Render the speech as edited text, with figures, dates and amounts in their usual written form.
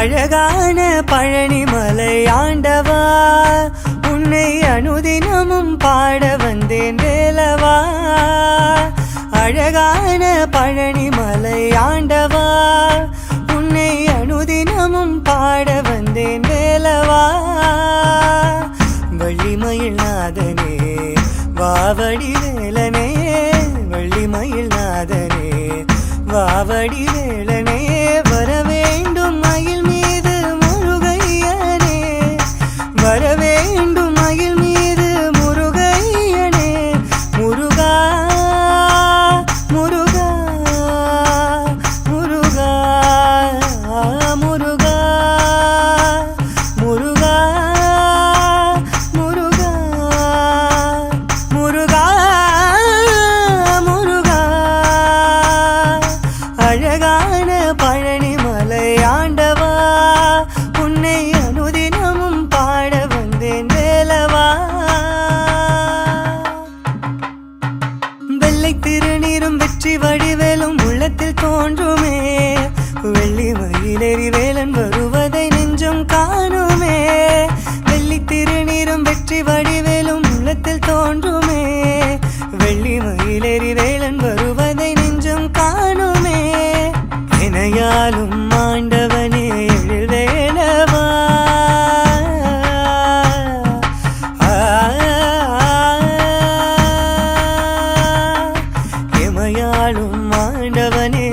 அழகான பழனி மலை ஆண்டவா, உன்னை அனுதினமும் பாட வந்தேன் வேலவா. அழகான பழனி மலை ஆண்டவா, உன்னை அனுதினமும் பாட வந்தேன் வேலவா. வள்ளிமயில் நாதனே வாவடி வேலனே, வள்ளிமயில் நாதனே வாவடி வேலனே, வர வேண்டும் மயில் மீது முருகையனே, வர வேண்டும் மயில் மீது முருகையனே. முருகா முருகா முருகா முருகா முருகா முருகா முருகா முருகா. அழகான பழனி மலை ஆண்டவா, உன்னை அனுதினமும் பாட வந்தேன் வேலவா. வெள்ளை திருநீரும் வெற்றி வடிவேலும் உள்ளத்தில் தோன்றுமே, வெள்ளி மயிலேறி வேலன் வருவதை நெஞ்சம் காணுமே. வெள்ளி திருநீரும் வெற்றி வடிவேலும் உள்ளத்தில் தோன்றுமே, வெள்ளி மயிலேறி வேலன் வருவதை நெஞ்சம் காணுமே. இணையாலும் ஆண்டவனே எழில் வேலவா, இமையாளும் ஆண்டவனே